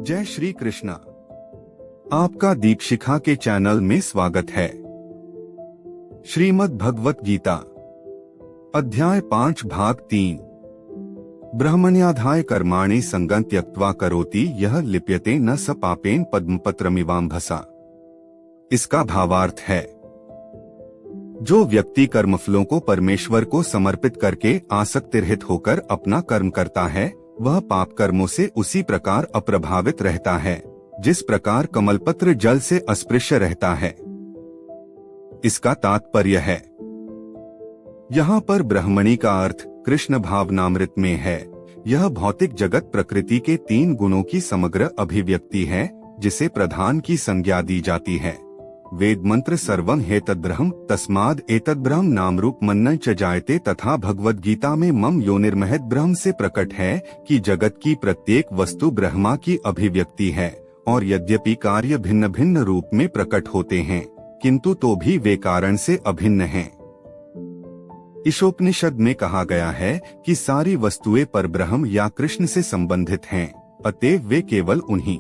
जय श्री कृष्णा। आपका दीपशिखा के चैनल में स्वागत है। श्रीमद् भगवत गीता अध्याय 5 भाग 3 ब्रह्मण्याधाय कर्माणि संगं त्यक्त्वा करोति यह लिप्यते न स पापेन पद्मपत्रमिवाम्भसा। इसका भावार्थ है, जो व्यक्ति कर्मफलों को परमेश्वर को समर्पित करके आसक्तिरहित होकर अपना कर्म करता है, वह पाप कर्मों से उसी प्रकार अप्रभावित रहता है जिस प्रकार कमलपत्र जल से अस्पृश्य रहता है। इसका तात्पर्य है, यहाँ पर ब्रह्मणि का अर्थ कृष्ण भावनामृत में है। यह भौतिक जगत प्रकृति के 3 गुणों की समग्र अभिव्यक्ति है जिसे प्रधान की संज्ञा दी जाती है। वेद मंत्र सर्वं हेतद्ब्रह्म तस्माद् एतद्ब्रह्म नाम रूप मन्नं च जायते तथा भगवद गीता में मम योनिर्महद् ब्रह्म से प्रकट है कि जगत की प्रत्येक वस्तु ब्रह्मा की अभिव्यक्ति है और यद्यपि कार्य भिन्न भिन्न रूप में प्रकट होते हैं किंतु तो भी वे कारण से अभिन्न हैं। ईशोपनिषद में कहा गया है कि सारी वस्तुएं परब्रह्म या कृष्ण से संबंधित हैं, अतएव वे केवल उन्हीं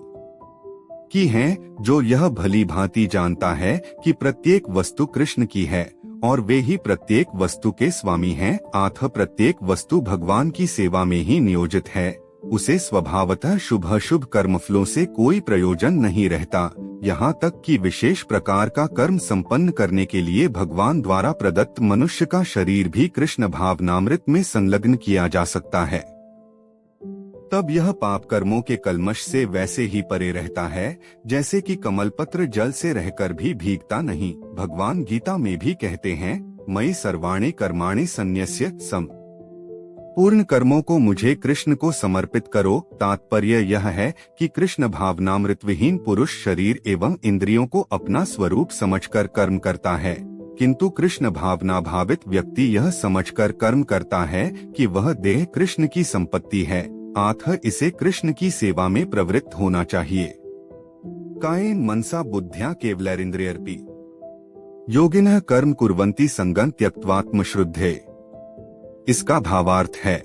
की हैं जो यह भली भांति जानता है कि प्रत्येक वस्तु कृष्ण की है और वे ही प्रत्येक वस्तु के स्वामी हैं। अतः प्रत्येक वस्तु भगवान की सेवा में ही नियोजित है। उसे स्वभावतः शुभ अशुभ कर्मफलों से कोई प्रयोजन नहीं रहता, यहाँ तक कि विशेष प्रकार का कर्म संपन्न करने के लिए भगवान द्वारा प्रदत्त मनुष्य का शरीर भी कृष्ण भावनामृत में संलग्न किया जा सकता है। तब यह पाप कर्मों के कल्मश से वैसे ही परे रहता है जैसे कि कमलपत्र जल से रहकर भी भीगता नहीं। भगवान गीता में भी कहते हैं, मयि सर्वाणि कर्माणि सन्न्यस्य सम। पूर्ण कर्मों को मुझे कृष्ण को समर्पित करो। तात्पर्य यह है कि कृष्ण भावनामृत विहीन पुरुष शरीर एवं इंद्रियों को अपना स्वरूप समझकर कर्म करता है, किंतु कृष्ण भावना भावित व्यक्ति यह समझकर कर्म करता है कि वह देह कृष्ण की संपत्ति है, अतः इसे कृष्ण की सेवा में प्रवृत्त होना चाहिए। कायेन मनसा बुद्ध्या केवलैरिन्द्रियर्पि योगिनः कर्म कुर्वन्ति संगं त्यक्त्वात्मश्रुद्धे। इसका भावार्थ है,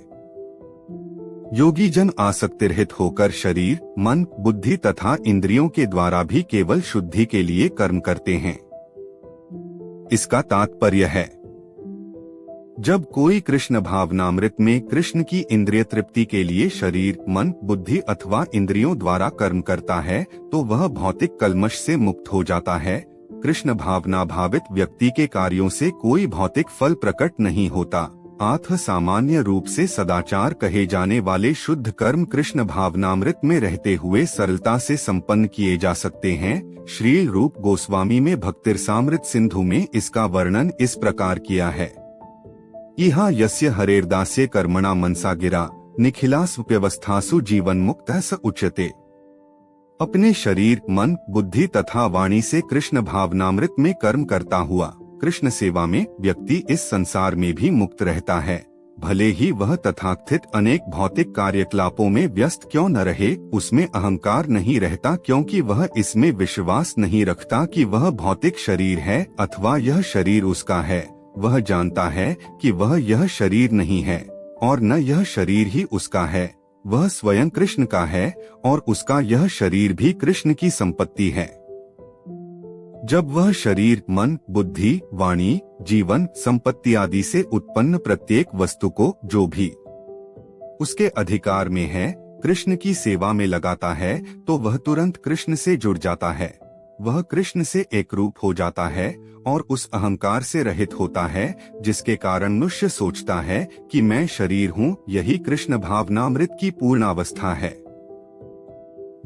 योगी जन आसक्तिरहित होकर शरीर, मन, बुद्धि तथा इंद्रियों के द्वारा भी केवल शुद्धि के लिए कर्म करते हैं। इसका तात्पर्य है, जब कोई कृष्ण भावनामृत में कृष्ण की इंद्रिय तृप्ति के लिए शरीर, मन, बुद्धि अथवा इंद्रियों द्वारा कर्म करता है तो वह भौतिक कल्मश से मुक्त हो जाता है। कृष्ण भावना भावित व्यक्ति के कार्यों से कोई भौतिक फल प्रकट नहीं होता। अतः सामान्य रूप से सदाचार कहे जाने वाले शुद्ध कर्म कृष्ण भावनामृत में रहते हुए सरलता से संपन्न किए जा सकते हैं। श्री रूप गोस्वामी में भक्तिरसामृत सिंधु में इसका वर्णन इस प्रकार किया है, इहा यस्य हरेर्दास्य कर्मणा मनसा गिरा निखिलास्व्यवस्थासु जीवन मुक्तः स उच्यते। अपने शरीर, मन, बुद्धि तथा वाणी से कृष्ण भावनामृत में कर्म करता हुआ कृष्ण सेवा में व्यक्ति इस संसार में भी मुक्त रहता है। भले ही वह तथाकथित अनेक भौतिक कार्यकलापों में व्यस्त क्यों न रहे, उसमें अहंकार नहीं रहता क्योंकि वह इसमें विश्वास नहीं रखता कि वह भौतिक शरीर है अथवा यह शरीर उसका है। वह जानता है कि वह यह शरीर नहीं है और न यह शरीर ही उसका है, वह स्वयं कृष्ण का है और उसका यह शरीर भी कृष्ण की संपत्ति है। जब वह शरीर, मन, बुद्धि, वाणी, जीवन, संपत्ति आदि से उत्पन्न प्रत्येक वस्तु को जो भी उसके अधिकार में है कृष्ण की सेवा में लगाता है तो वह तुरंत कृष्ण से जुड़ जाता है। वह कृष्ण से एक रूप हो जाता है और उस अहंकार से रहित होता है जिसके कारण मनुष्य सोचता है कि मैं शरीर हूँ। यही कृष्ण भावनामृत की पूर्णावस्था है।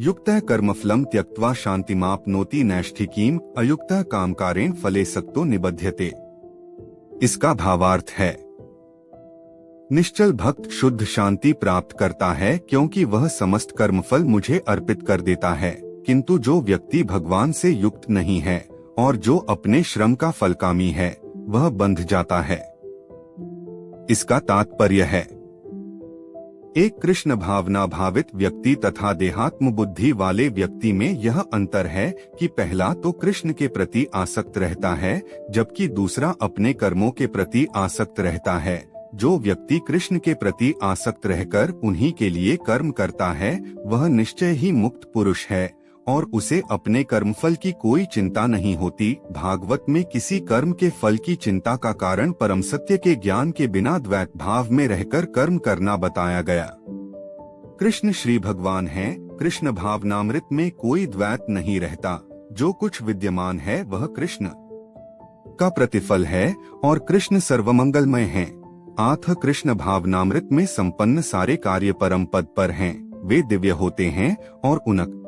युक्तः कर्मफलं त्यक्त्वा शान्तिमाप्नोति नैष्ठिकीम् अयुक्तः कामकारेण फले सक्तो निबध्यते। इसका भावार्थ है, निश्चल भक्त शुद्ध शांति प्राप्त करता है क्योंकि वह समस्त कर्मफल मुझे अर्पित कर देता है, किंतु जो व्यक्ति भगवान से युक्त नहीं है और जो अपने श्रम का फलकामी है वह बंध जाता है। इसका तात्पर्य है, एक कृष्ण भावना भावित व्यक्ति तथा देहात्म बुद्धि वाले व्यक्ति में यह अंतर है कि पहला तो कृष्ण के प्रति आसक्त रहता है जबकि दूसरा अपने कर्मों के प्रति आसक्त रहता है। जो व्यक्ति कृष्ण के प्रति आसक्त रहकर उन्हीं के लिए कर्म करता है वह निश्चय ही मुक्त पुरुष है और उसे अपने कर्मफल की कोई चिंता नहीं होती। भागवत में किसी कर्म के फल की चिंता का कारण परम सत्य के ज्ञान के बिना द्वैत भाव में रहकर कर्म करना बताया गया। कृष्ण श्री भगवान हैं, कृष्ण भावनामृत में कोई द्वैत नहीं रहता। जो कुछ विद्यमान है वह कृष्ण का प्रतिफल है और कृष्ण सर्वमंगलमय हैं। आथ कृष्ण भावनामृत में संपन्न सारे कार्य परम पद पर हैं। वे दिव्य होते हैं और उनक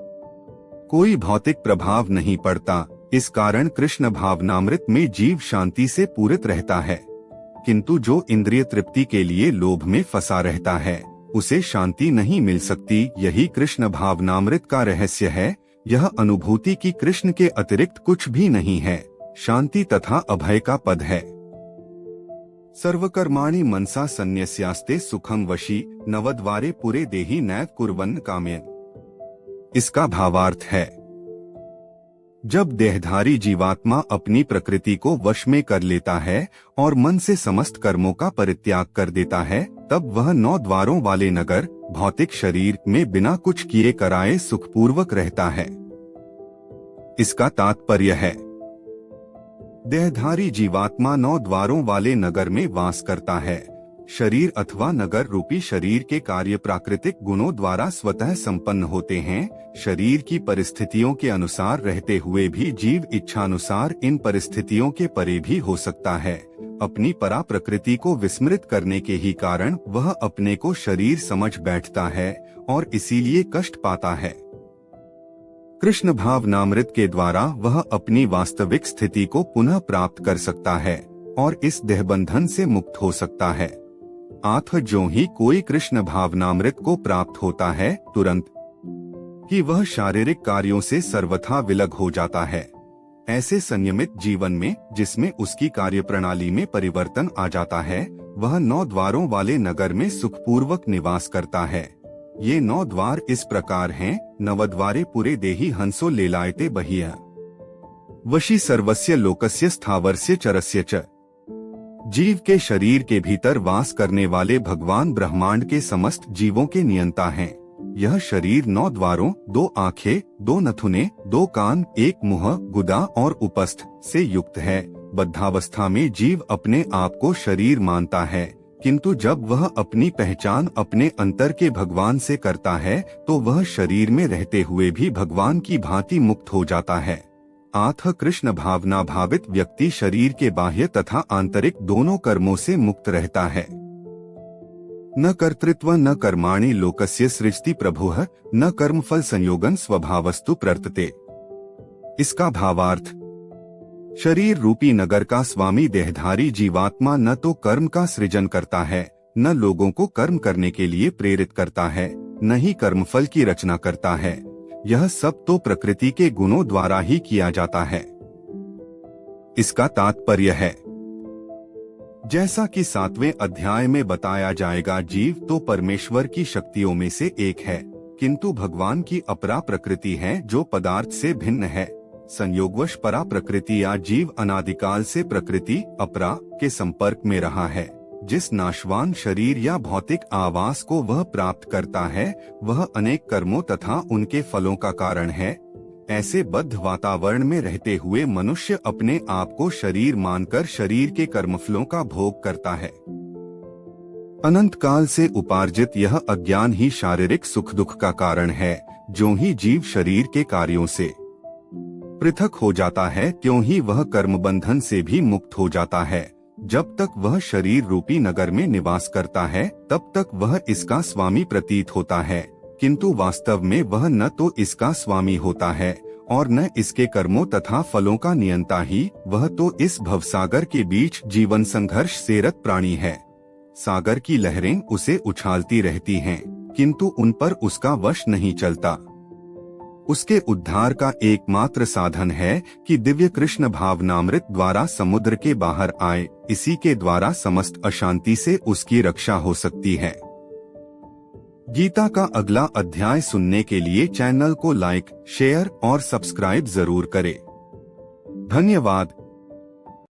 कोई भौतिक प्रभाव नहीं पड़ता। इस कारण कृष्ण भावनामृत में जीव शांति से पूरित रहता है। किंतु जो इंद्रिय तृप्ति के लिए लोभ में फंसा रहता है उसे शांति नहीं मिल सकती। यही कृष्ण भावनामृत का रहस्य है। यह अनुभूति की कृष्ण के अतिरिक्त कुछ भी नहीं है, शांति तथा अभय का पद है। सर्वकर्माणि मनसा सन्न्यस्यास्ते सुखम वशी नवद्वारे पुरे देहि नैव कुर्वन् कामयन्। इसका भावार्थ है, जब देहधारी जीवात्मा अपनी प्रकृति को वश में कर लेता है और मन से समस्त कर्मों का परित्याग कर देता है तब वह 9 द्वारों वाले नगर भौतिक शरीर में बिना कुछ किए कराए सुखपूर्वक रहता है। इसका तात्पर्य है, देहधारी जीवात्मा 9 द्वारों वाले नगर में वास करता है। शरीर अथवा नगर रूपी शरीर के कार्य प्राकृतिक गुणों द्वारा स्वतः संपन्न होते हैं। शरीर की परिस्थितियों के अनुसार रहते हुए भी जीव इच्छानुसार इन परिस्थितियों के परे भी हो सकता है। अपनी परा प्रकृति को विस्मृत करने के ही कारण वह अपने को शरीर समझ बैठता है और इसीलिए कष्ट पाता है। कृष्ण भावनामृत के द्वारा वह अपनी वास्तविक स्थिति को पुनः प्राप्त कर सकता है और इस देहबंधन से मुक्त हो सकता है। आथ जो ही कोई कृष्ण भावनामृत को प्राप्त होता है तुरंत कि वह शारीरिक कार्यों से सर्वथा विलग हो जाता है। ऐसे संयमित जीवन में जिसमें उसकी कार्य प्रणाली में परिवर्तन आ जाता है वह 9 द्वारों वाले नगर में सुखपूर्वक निवास करता है। ये 9 द्वार इस प्रकार हैं, नवद्वारे पुरे देहि हंसो लेलायते बहिः वशी सर्वस्य लोकस्य स्थावरस्य चरस्य च। जीव के शरीर के भीतर वास करने वाले भगवान ब्रह्मांड के समस्त जीवों के नियंता हैं। यह शरीर 9 द्वारों, 2 आँखें, 2 नथुने, 2 कान, 1 मुंह, गुदा और उपस्थ से युक्त है। बद्धावस्था में जीव अपने आप को शरीर मानता है, किंतु जब वह अपनी पहचान अपने अंतर के भगवान से करता है तो वह शरीर में रहते हुए भी भगवान की भांति मुक्त हो जाता है। आथ कृष्ण भावना भावित व्यक्ति शरीर के बाह्य तथा आंतरिक दोनों कर्मों से मुक्त रहता है। न कर्तृत्व न कर्माणि लोकस्य सृजति प्रभुः न कर्मफल संयोगन स्वभावस्तु प्रवर्तते। इसका भावार्थ, शरीर रूपी नगर का स्वामी देहधारी जीवात्मा न तो कर्म का सृजन करता है, न लोगों को कर्म करने के लिए प्रेरित करता है, न ही कर्मफल की रचना करता है। यह सब तो प्रकृति के गुणों द्वारा ही किया जाता है। इसका तात्पर्य है, जैसा कि 7वें अध्याय में बताया जाएगा, जीव तो परमेश्वर की शक्तियों में से एक है, किंतु भगवान की अपरा प्रकृति है जो पदार्थ से भिन्न है। संयोगवश परा प्रकृति या जीव अनादिकाल से प्रकृति अपरा के संपर्क में रहा है। जिस नाशवान शरीर या भौतिक आवास को वह प्राप्त करता है वह अनेक कर्मों तथा उनके फलों का कारण है। ऐसे बद्ध वातावरण में रहते हुए मनुष्य अपने आप को शरीर मानकर शरीर के कर्मफलों का भोग करता है। अनंत काल से उपार्जित यह अज्ञान ही शारीरिक सुख दुख का कारण है। जो ही जीव शरीर के कार्यों से पृथक हो जाता है त्यों ही वह कर्म बंधन से भी मुक्त हो जाता है। जब तक वह शरीर रूपी नगर में निवास करता है तब तक वह इसका स्वामी प्रतीत होता है, किंतु वास्तव में वह न तो इसका स्वामी होता है और न इसके कर्मों तथा फलों का नियंता ही। वह तो इस भवसागर के बीच जीवन संघर्ष से रत प्राणी है। सागर की लहरें उसे उछालती रहती हैं, किंतु उन पर उसका वश नहीं चलता। उसके उद्धार का एकमात्र साधन है कि दिव्य कृष्ण भावनामृत द्वारा समुद्र के बाहर आए। इसी के द्वारा समस्त अशांति से उसकी रक्षा हो सकती है। गीता का अगला अध्याय सुनने के लिए चैनल को लाइक, शेयर और सब्सक्राइब जरूर करें। धन्यवाद।